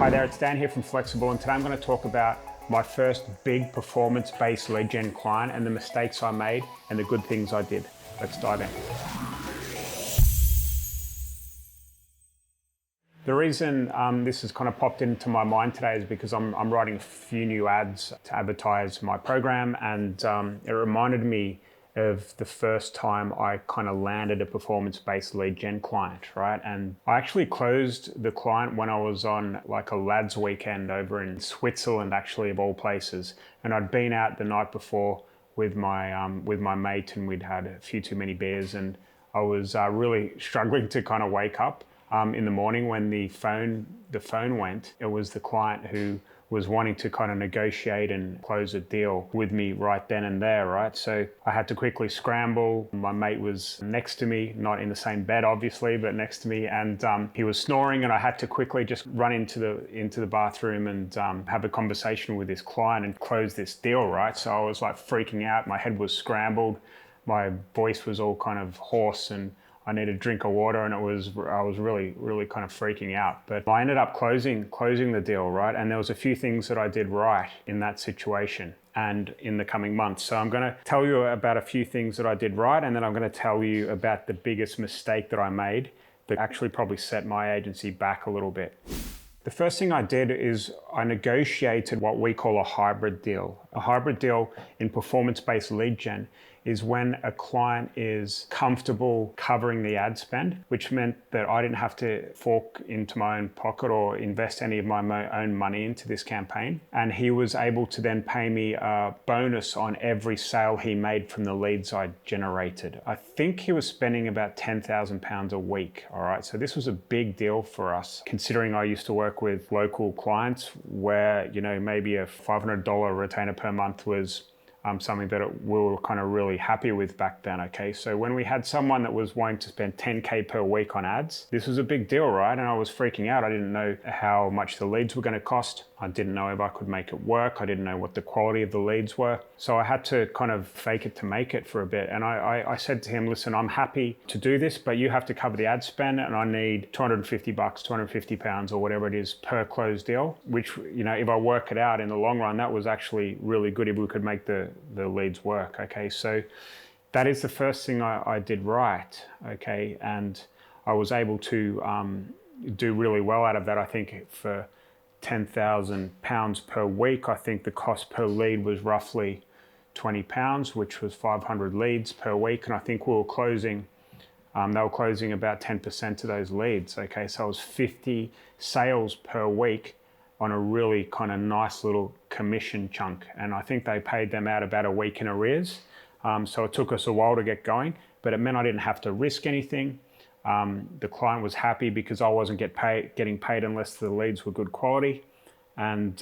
Hi there, it's Dan here from Flexxable, and today I'm going to talk about my first big performance-based lead gen client and the mistakes I made and the good things I did. Let's dive in. The reason this has kind of popped into my mind today is because I'm writing a few new ads to advertise my program, and it reminded me of the first time I kind of landed a performance-based lead gen client, right? And I actually closed the client when I was on like a lads weekend over in Switzerland, actually, of all places. And I'd been out the night before with my mate, and we'd had a few too many beers, and I was really struggling to kind of wake up in the morning when the phone went. It was the client who was wanting to kind of negotiate and close a deal with me right then and there, right? So I had to quickly scramble. My mate was next to me, not in the same bed obviously, but next to me, and he was snoring, and I had to quickly just run into the bathroom and have a conversation with this client and close this deal, right? So I was like freaking out. My head was scrambled. My voice was all kind of hoarse, and I needed a drink of water, and I was really kind of freaking out. But I ended up closing the deal, right? And there was a few things that I did right in that situation and in the coming months. So I'm going to tell you about a few things that I did right, and then I'm going to tell you about the biggest mistake that I made that actually probably set my agency back a little bit. The first thing I did is I negotiated what we call a hybrid deal. A hybrid deal in performance-based lead gen is when a client is comfortable covering the ad spend, which meant that I didn't have to fork into my own pocket or invest any of my own money into this campaign. And he was able to then pay me a bonus on every sale he made from the leads I generated. I think he was spending about £10,000 a week, all right? So this was a big deal for us, considering I used to work with local clients where, you know, maybe a $500 retainer per month was something that we were kind of really happy with back then, okay? So when we had someone that was wanting to spend 10K per week on ads, this was a big deal, right? And I was freaking out. I didn't know how much the leads were going to cost. I didn't know if I could make it work. I didn't know what the quality of the leads were. So I had to kind of fake it to make it for a bit. And I said to him, listen, I'm happy to do this, but you have to cover the ad spend, and I need $250, £250 or whatever it is per closed deal, which, you know, if I work it out in the long run, that was actually really good if we could make the leads work, okay? So that is the first thing I did right, okay? And I was able to do really well out of that. I think for £10,000 per week, I think the cost per lead was roughly £20, which was 500 leads per week. And I think we were closing, they were closing about 10% of those leads, okay? So it was 50 sales per week on a really kind of nice little commission chunk. And I think they paid them out about a week in arrears. So it took us a while to get going, but it meant I didn't have to risk anything. The client was happy because I wasn't getting paid unless the leads were good quality. And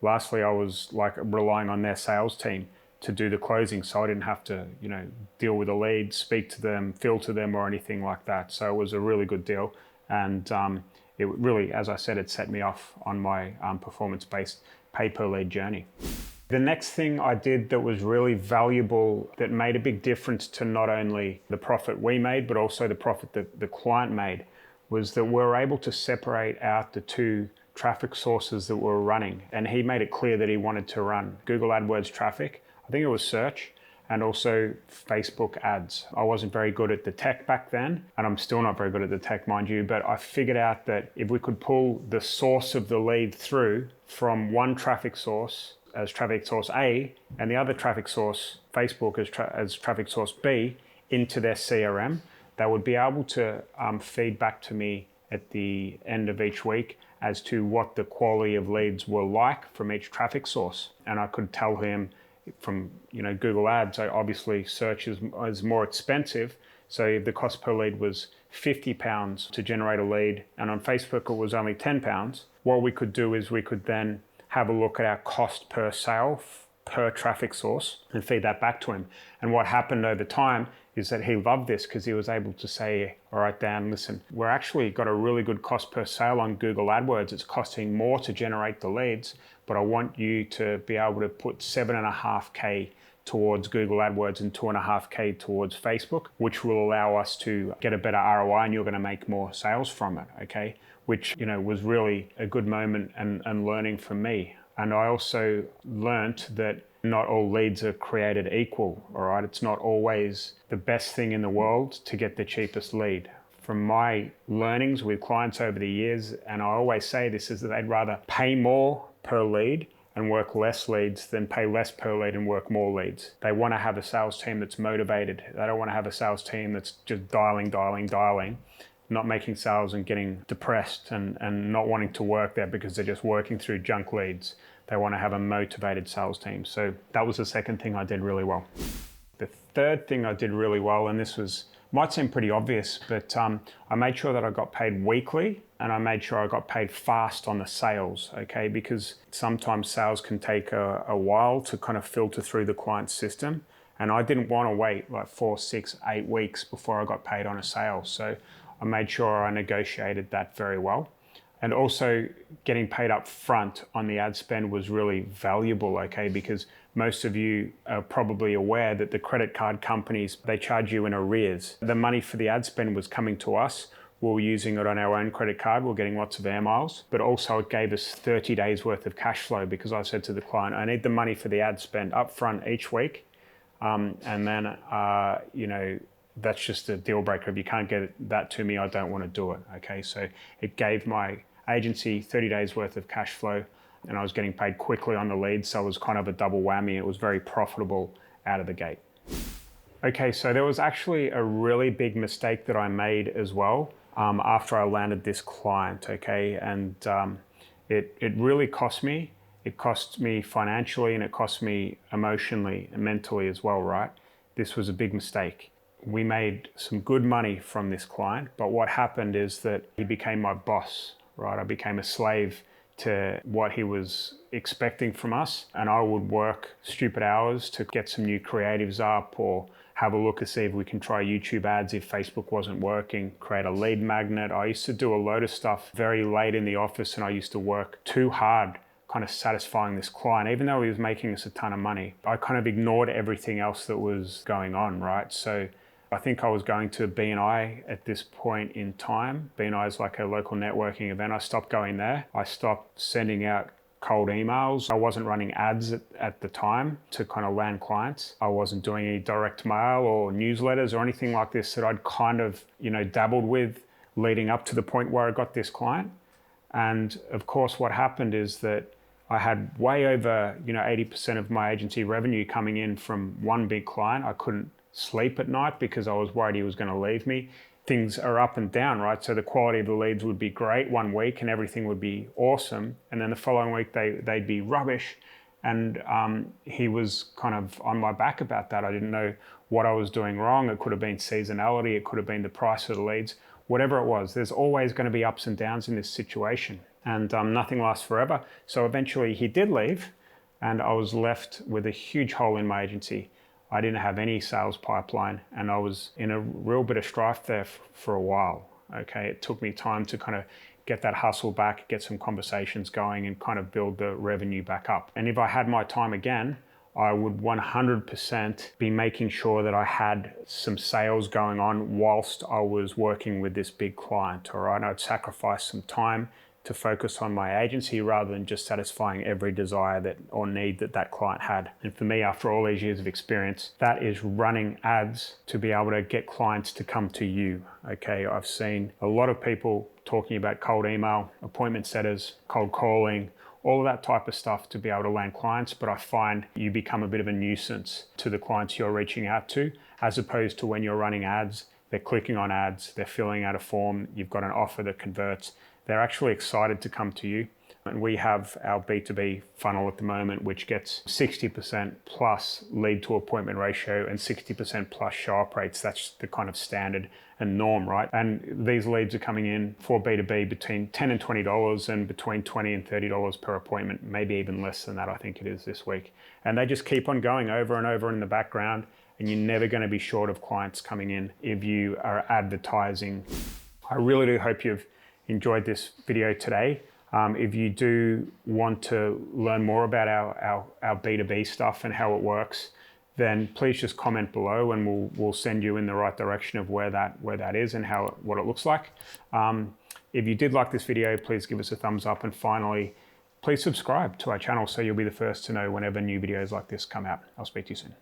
lastly, I was like relying on their sales team to do the closing. So I didn't have to, you know, deal with the leads, speak to them, filter them or anything like that. So it was a really good deal. And it really, as I said, it set me off on my performance-based pay-per-lead journey. The next thing I did that was really valuable, that made a big difference to not only the profit we made, but also the profit that the client made, was that we were able to separate out the two traffic sources that we were running. And he made it clear that he wanted to run Google AdWords traffic, I think it was search, and also Facebook ads. I wasn't very good at the tech back then, and I'm still not very good at the tech, mind you, but I figured out that if we could pull the source of the lead through from one traffic source as traffic source A, and the other traffic source, Facebook, as traffic source B, into their CRM, they would be able to feed back to me at the end of each week as to what the quality of leads were like from each traffic source. And I could tell him from, you know, Google Ads, obviously search is more expensive. So if the cost per lead was £50 to generate a lead, and on Facebook it was only £10, what we could do is we could then have a look at our cost per sale per traffic source and feed that back to him. And what happened over time is that he loved this because he was able to say, all right, Dan, listen, we're actually got a really good cost per sale on Google AdWords. It's costing more to generate the leads, but I want you to be able to put 7.5K towards Google AdWords and 2.5K towards Facebook, which will allow us to get a better ROI, and you're going to make more sales from it, okay? Which, was really a good moment and learning for me. And I also learnt that not all leads are created equal, all right? It's not always the best thing in the world to get the cheapest lead. From my learnings with clients over the years, and I always say this, is that they'd rather pay more per lead and work less leads than pay less per lead and work more leads. They want to have a sales team that's motivated. They don't want to have a sales team that's just dialing, not making sales and getting depressed and not wanting to work there because they're just working through junk leads. They want to have a motivated sales team. So that was the second thing I did really well. The third thing I did really well, and this might seem pretty obvious, but I made sure that I got paid weekly, and I made sure I got paid fast on the sales, okay? Because sometimes sales can take a while to kind of filter through the client's system. And I didn't want to wait like 4, 6, 8 weeks before I got paid on a sale. So I made sure I negotiated that very well. And also getting paid up front on the ad spend was really valuable, okay? Because most of you are probably aware that the credit card companies, they charge you in arrears. The money for the ad spend was coming to us. We were using it on our own credit card. We were getting lots of air miles, but also it gave us 30 days worth of cash flow because I said to the client, I need the money for the ad spend up front each week. And then, that's just a deal breaker. If you can't get that to me, I don't want to do it, okay? So it gave my agency 30 days worth of cash flow, and I was getting paid quickly on the leads, so it was kind of a double whammy. It was very profitable out of the gate. Okay, so there was actually a really big mistake that I made as well after I landed this client, okay? And it really cost me. It cost me financially, and it cost me emotionally and mentally as well, right? This was a big mistake. We made some good money from this client, but what happened is that he became my boss, right? I became a slave to what he was expecting from us, and I would work stupid hours to get some new creatives up or have a look to see if we can try YouTube ads if Facebook wasn't working, create a lead magnet. I used to do a load of stuff very late in the office, and I used to work too hard kind of satisfying this client, even though he was making us a ton of money. I kind of ignored everything else that was going on, right? So I think I was going to BNI at this point in time. BNI is like a local networking event. I stopped going there. I stopped sending out cold emails. I wasn't running ads at the time to kind of land clients. I wasn't doing any direct mail or newsletters or anything like this that I'd kind of, dabbled with leading up to the point where I got this client. And of course, what happened is that I had way over, 80% of my agency revenue coming in from one big client. I couldn't sleep at night because I was worried he was going to leave me. Things are up and down, right? So the quality of the leads would be great one week and everything would be awesome. And then the following week, they'd be rubbish. And he was kind of on my back about that. I didn't know what I was doing wrong. It could have been seasonality. It could have been the price of the leads. Whatever it was, there's always going to be ups and downs in this situation. And nothing lasts forever. So eventually he did leave, and I was left with a huge hole in my agency. I didn't have any sales pipeline, and I was in a real bit of strife there for a while. Okay, it took me time to kind of get that hustle back, get some conversations going, and kind of build the revenue back up. And if I had my time again, I would 100% be making sure that I had some sales going on whilst I was working with this big client, all right? I'd sacrifice some time to focus on my agency rather than just satisfying every desire or need that client had. And for me, after all these years of experience, that is running ads to be able to get clients to come to you, okay? I've seen a lot of people talking about cold email, appointment setters, cold calling, all of that type of stuff to be able to land clients, but I find you become a bit of a nuisance to the clients you're reaching out to, as opposed to when you're running ads, they're clicking on ads, they're filling out a form, you've got an offer that converts, they're actually excited to come to you. And we have our B2B funnel at the moment, which gets 60% plus lead to appointment ratio and 60% plus show up rates. That's the kind of standard and norm, right? And these leads are coming in for B2B between $10 and $20 and between $20 and $30 per appointment, maybe even less than that, I think it is this week. And they just keep on going over and over in the background, and you're never going to be short of clients coming in if you are advertising. I really do hope you've enjoyed this video today. If you do want to learn more about our B2B stuff and how it works, then please just comment below and we'll send you in the right direction of where that is and what it looks like. If you did like this video, please give us a thumbs up, and finally, please subscribe to our channel so you'll be the first to know whenever new videos like this come out. I'll speak to you soon.